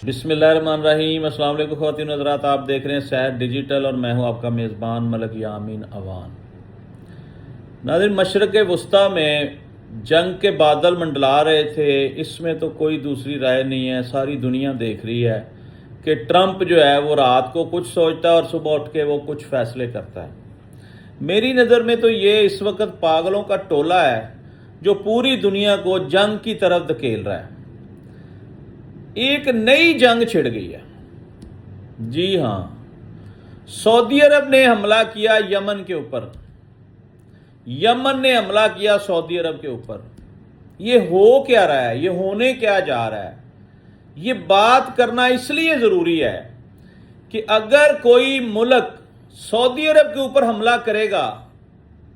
بسم اللہ الرحمن الرحیم۔ السلام علیکم خواتین و حضرات، آپ دیکھ رہے ہیں سحر ڈیجیٹل اور میں ہوں آپ کا میزبان ملک یامین اوان۔ ناظرین، مشرق وسطیٰ میں جنگ کے بادل منڈلا رہے تھے، اس میں تو کوئی دوسری رائے نہیں ہے، ساری دنیا دیکھ رہی ہے کہ ٹرمپ جو ہے وہ رات کو کچھ سوچتا ہے اور صبح اٹھ کے وہ کچھ فیصلے کرتا ہے۔ میری نظر میں تو یہ اس وقت پاگلوں کا ٹولہ ہے جو پوری دنیا کو جنگ کی طرف دھکیل رہا ہے۔ ایک نئی جنگ چھڑ گئی ہے۔ جی ہاں، سعودی عرب نے حملہ کیا یمن کے اوپر، یمن نے حملہ کیا سعودی عرب کے اوپر۔ یہ ہو کیا رہا ہے، یہ ہونے کیا جا رہا ہے، یہ بات کرنا اس لیے ضروری ہے کہ اگر کوئی ملک سعودی عرب کے اوپر حملہ کرے گا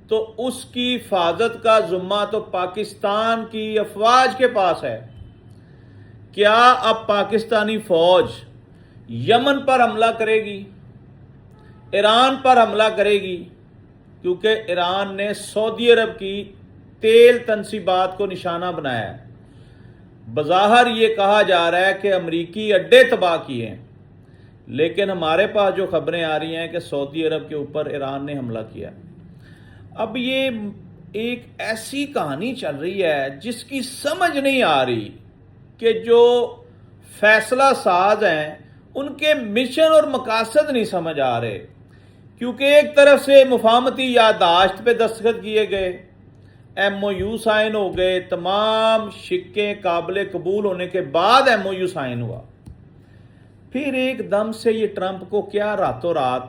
تو اس کی حفاظت کا ذمہ تو پاکستان کی افواج کے پاس ہے۔ کیا اب پاکستانی فوج یمن پر حملہ کرے گی، ایران پر حملہ کرے گی؟ کیونکہ ایران نے سعودی عرب کی تیل تنصیبات کو نشانہ بنایا ہے۔ بظاہر یہ کہا جا رہا ہے کہ امریکی اڈے تباہ کیے ہیں، لیکن ہمارے پاس جو خبریں آ رہی ہیں کہ سعودی عرب کے اوپر ایران نے حملہ کیا۔ اب یہ ایک ایسی کہانی چل رہی ہے جس کی سمجھ نہیں آ رہی کہ جو فیصلہ ساز ہیں ان کے مشن اور مقاصد نہیں سمجھ آ رہے، کیونکہ ایک طرف سے مفاہمتی یادداشت پہ دستخط کیے گئے، ایم او یو سائن ہو گئے، تمام شقیں قابل قبول ہونے کے بعد ایم او یو سائن ہوا۔ پھر ایک دم سے یہ ٹرمپ کو کیا راتوں رات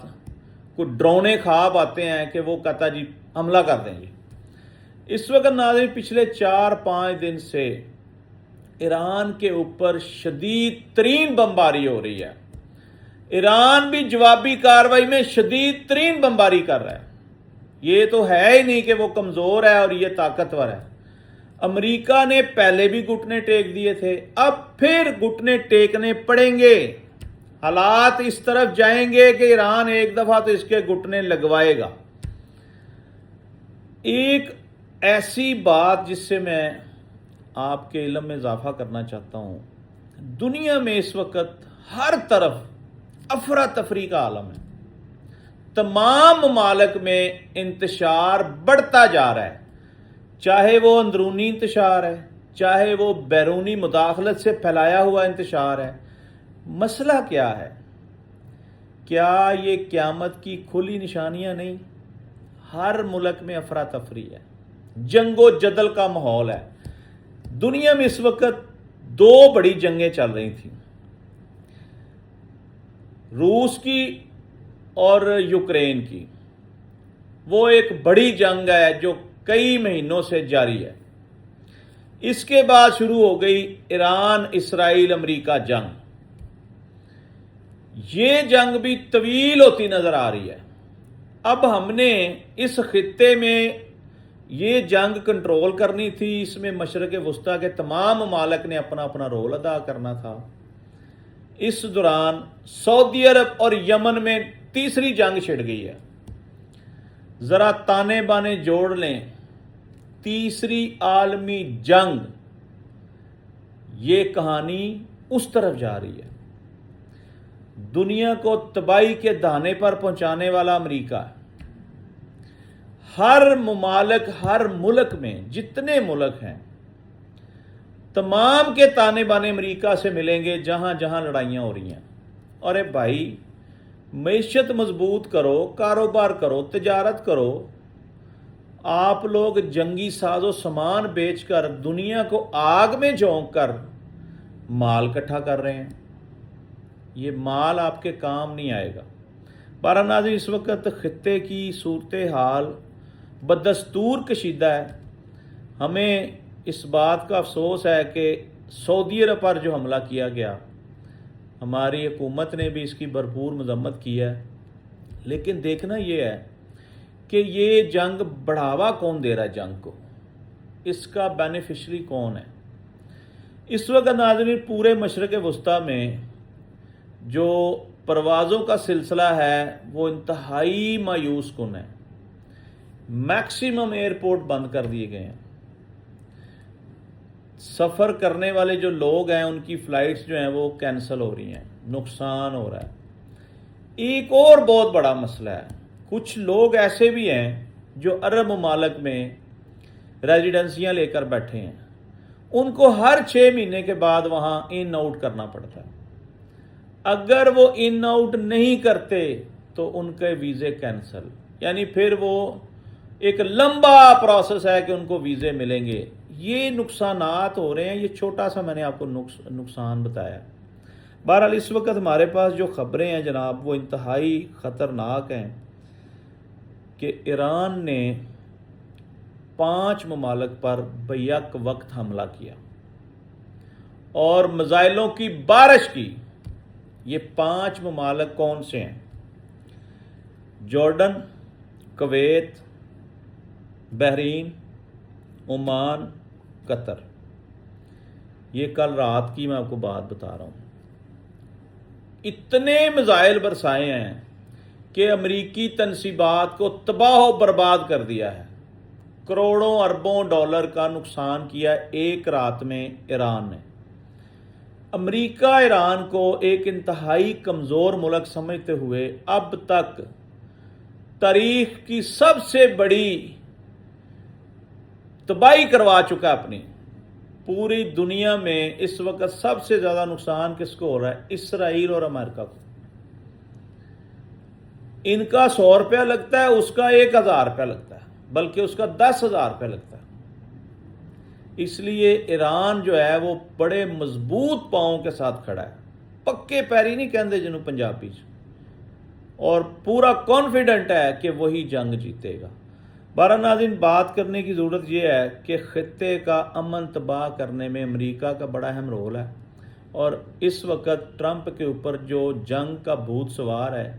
کوئی ڈرونے خواب آتے ہیں کہ وہ کہتا جی حملہ کر دیں گے۔ اس وقت ناظرین پچھلے 4-5 دن سے ایران کے اوپر شدید ترین بمباری ہو رہی ہے۔ ایران بھی جوابی کارروائی میں شدید ترین بمباری کر رہا ہے۔ یہ تو ہے ہی نہیں کہ وہ کمزور ہے اور یہ طاقتور ہے۔ امریکہ نے پہلے بھی گھٹنے ٹیک دیے تھے، اب پھر گھٹنے ٹیکنے پڑیں گے۔ حالات اس طرف جائیں گے کہ ایران ایک دفعہ تو اس کے گھٹنے لگوائے گا۔ ایک ایسی بات جس سے میں آپ کے علم میں اضافہ کرنا چاہتا ہوں، دنیا میں اس وقت ہر طرف افراتفری کا عالم ہے۔ تمام ممالک میں انتشار بڑھتا جا رہا ہے، چاہے وہ اندرونی انتشار ہے، چاہے وہ بیرونی مداخلت سے پھیلایا ہوا انتشار ہے۔ مسئلہ کیا ہے؟ کیا یہ قیامت کی کھلی نشانیاں نہیں؟ ہر ملک میں افراتفری ہے، جنگ و جدل کا ماحول ہے۔ دنیا میں اس وقت 2 بڑی جنگیں چل رہی تھیں، روس کی اور یوکرین کی۔ وہ ایک بڑی جنگ ہے جو کئی مہینوں سے جاری ہے۔ اس کے بعد شروع ہو گئی ایران اسرائیل امریکہ جنگ۔ یہ جنگ بھی طویل ہوتی نظر آ رہی ہے۔ اب ہم نے اس خطے میں یہ جنگ کنٹرول کرنی تھی، اس میں مشرق وسطیٰ کے تمام ممالک نے اپنا اپنا رول ادا کرنا تھا۔ اس دوران سعودی عرب اور یمن میں تیسری جنگ چھڑ گئی ہے۔ ذرا تانے بانے جوڑ لیں، تیسری عالمی جنگ، یہ کہانی اس طرف جا رہی ہے۔ دنیا کو تباہی کے دہانے پر پہنچانے والا امریکہ ہے۔ ہر ممالک، ہر ملک میں جتنے ملک ہیں، تمام کے تانے بانے امریکہ سے ملیں گے جہاں جہاں لڑائیاں ہو رہی ہیں۔ اور بھائی، معیشت مضبوط کرو، کاروبار کرو، تجارت کرو۔ آپ لوگ جنگی ساز و سامان بیچ کر دنیا کو آگ میں جھونک کر مال اکٹھا کر رہے ہیں۔ یہ مال آپ کے کام نہیں آئے گا۔ بہرحال ناظرین، اس وقت خطے کی صورتحال بدستور کشیدہ ہے۔ ہمیں اس بات کا افسوس ہے کہ سعودی عرب پر جو حملہ کیا گیا، ہماری حکومت نے بھی اس کی بھرپور مذمت کی ہے، لیکن دیکھنا یہ ہے کہ یہ جنگ بڑھاوا کون دے رہا ہے، جنگ کو اس کا بینیفیشری کون ہے۔ اس وقت ناظرین پورے مشرق وسطیٰ میں جو پروازوں کا سلسلہ ہے وہ انتہائی مایوس کن ہے۔ میکسیمم ایئرپورٹ بند کر دیے گئے ہیں۔ سفر کرنے والے جو لوگ ہیں ان کی فلائٹس جو ہیں وہ کینسل ہو رہی ہیں، نقصان ہو رہا ہے۔ ایک اور بہت بڑا مسئلہ ہے، کچھ لوگ ایسے بھی ہیں جو عرب ممالک میں ریزیڈنسیاں لے کر بیٹھے ہیں، ان کو ہر 6 مہینے کے بعد وہاں ان آؤٹ کرنا پڑتا ہے۔ اگر وہ ان آؤٹ نہیں کرتے تو ان کے ویزے کینسل، یعنی پھر وہ ایک لمبا پروسیس ہے کہ ان کو ویزے ملیں گے۔ یہ نقصانات ہو رہے ہیں، یہ چھوٹا سا میں نے آپ کو نقصان بتایا۔ بہرحال اس وقت ہمارے پاس جو خبریں ہیں جناب وہ انتہائی خطرناک ہیں کہ ایران نے 5 ممالک پر بیک وقت حملہ کیا اور میزائلوں کی بارش کی۔ یہ 5 ممالک کون سے ہیں؟ جارڈن، کویت، بحرین، عمان، قطر۔ یہ کل رات کی میں آپ کو بات بتا رہا ہوں۔ اتنے میزائل برسائے ہیں کہ امریکی تنصیبات کو تباہ و برباد کر دیا ہے، کروڑوں اربوں ڈالر کا نقصان کیا ایک رات میں ایران نے۔ امریکہ ایران کو ایک انتہائی کمزور ملک سمجھتے ہوئے اب تک تاریخ کی سب سے بڑی تباہی کروا چکا اپنی۔ پوری دنیا میں اس وقت سب سے زیادہ نقصان کس کو ہو رہا ہے؟ اسرائیل اور امریکہ کو۔ ان کا 100 روپیہ لگتا ہے، اس کا 1000 روپیہ لگتا ہے، بلکہ اس کا 10,000 روپیہ لگتا ہے۔ اس لیے ایران جو ہے وہ بڑے مضبوط پاؤں کے ساتھ کھڑا ہے، پکے پیری نہیں کہندے جنہوں پنجابی، اور پورا کانفیڈنٹ ہے کہ وہی جنگ جیتے گا۔ بارہ ناظرین، بات کرنے کی ضرورت یہ ہے کہ خطے کا امن تباہ کرنے میں امریکہ کا بڑا اہم رول ہے، اور اس وقت ٹرمپ کے اوپر جو جنگ کا بھوت سوار ہے،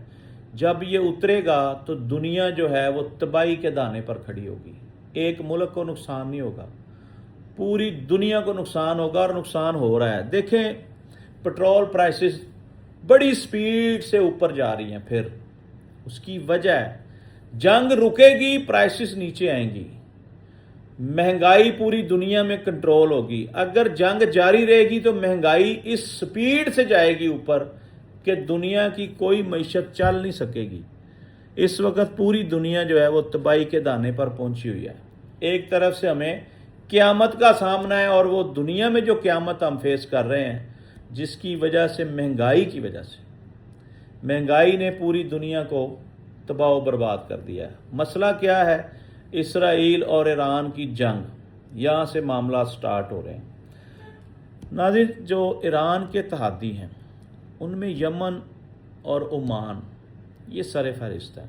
جب یہ اترے گا تو دنیا جو ہے وہ تباہی کے دانے پر کھڑی ہوگی۔ ایک ملک کو نقصان نہیں ہوگا، پوری دنیا کو نقصان ہوگا، اور نقصان ہو رہا ہے۔ دیکھیں پٹرول پرائسز بڑی سپیڈ سے اوپر جا رہی ہیں، پھر اس کی وجہ ہے جنگ رکے گی، پرائسز نیچے آئیں گی، مہنگائی پوری دنیا میں کنٹرول ہوگی۔ اگر جنگ جاری رہے گی تو مہنگائی اس سپیڈ سے جائے گی اوپر کہ دنیا کی کوئی معیشت چل نہیں سکے گی۔ اس وقت پوری دنیا جو ہے وہ تباہی کے دانے پر پہنچی ہوئی ہے۔ ایک طرف سے ہمیں قیامت کا سامنا ہے، اور وہ دنیا میں جو قیامت ہم فیس کر رہے ہیں جس کی وجہ سے مہنگائی کی وجہ سے، مہنگائی نے پوری دنیا کو تباہ و برباد کر دیا ہے۔ مسئلہ کیا ہے؟ اسرائیل اور ایران کی جنگ، یہاں سے معاملات سٹارٹ ہو رہے ہیں۔ ناظرین، جو ایران کے اتحادی ہیں ان میں یمن اور عمان یہ سر فہرست ہے۔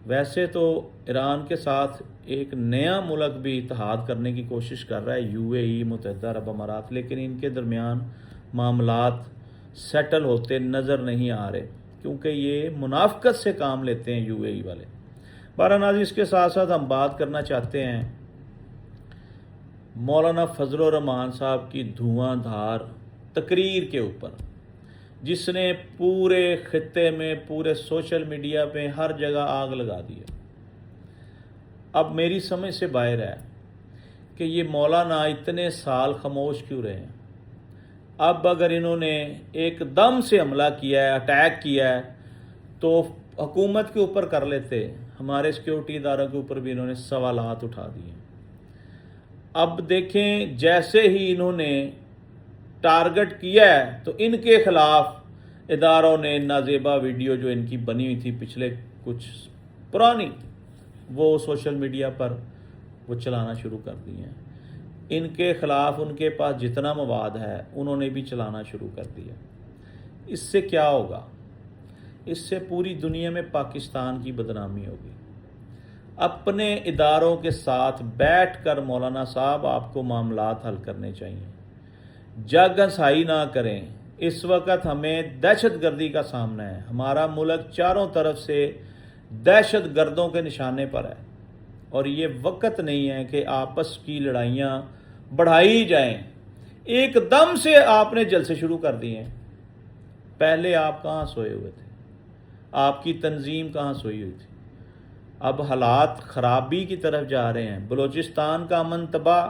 ویسے تو ایران کے ساتھ ایک نیا ملک بھی اتحاد کرنے کی کوشش کر رہا ہے، UAE، متحدہ عرب امارات، لیکن ان کے درمیان معاملات سیٹل ہوتے نظر نہیں آ رہے، کیونکہ یہ منافقت سے کام لیتے ہیں UAE والے۔ بارہ ناظرین، اس کے ساتھ ساتھ ہم بات کرنا چاہتے ہیں مولانا فضل الرحمان صاحب کی دھواں دھار تقریر کے اوپر، جس نے پورے خطے میں، پورے سوشل میڈیا پہ ہر جگہ آگ لگا دی ہے۔ اب میری سمجھ سے باہر ہے کہ یہ مولانا اتنے سال خاموش کیوں رہے ہیں۔ اب اگر انہوں نے ایک دم سے حملہ کیا ہے، اٹیک کیا ہے، تو حکومت کے اوپر کر لیتے، ہمارے سیکیورٹی اداروں کے اوپر بھی انہوں نے سوالات اٹھا دیے۔ اب دیکھیں جیسے ہی انہوں نے ٹارگٹ کیا ہے تو ان کے خلاف اداروں نے نازیبا ویڈیو جو ان کی بنی ہوئی تھی پچھلے کچھ پرانی، وہ سوشل میڈیا پر وہ چلانا شروع کر دی ہیں۔ ان کے خلاف ان کے پاس جتنا مواد ہے انہوں نے بھی چلانا شروع کر دیا۔ اس سے کیا ہوگا؟ اس سے پوری دنیا میں پاکستان کی بدنامی ہوگی۔ اپنے اداروں کے ساتھ بیٹھ کر مولانا صاحب آپ کو معاملات حل کرنے چاہیے، جگ ہنسائی نہ کریں۔ اس وقت ہمیں دہشت گردی کا سامنا ہے، ہمارا ملک چاروں طرف سے دہشت گردوں کے نشانے پر ہے، اور یہ وقت نہیں ہے کہ آپس کی لڑائیاں بڑھائی جائیں۔ ایک دم سے آپ نے جلسے شروع کر دیے ہیں۔ پہلے آپ کہاں سوئے ہوئے تھے؟ آپ کی تنظیم کہاں سوئی ہوئی تھی؟ اب حالات خرابی کی طرف جا رہے ہیں۔ بلوچستان کا امن تباہ،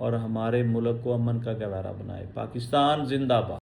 اور ہمارے ملک کو امن کا گہوارہ بنائے۔ پاکستان زندہ باد۔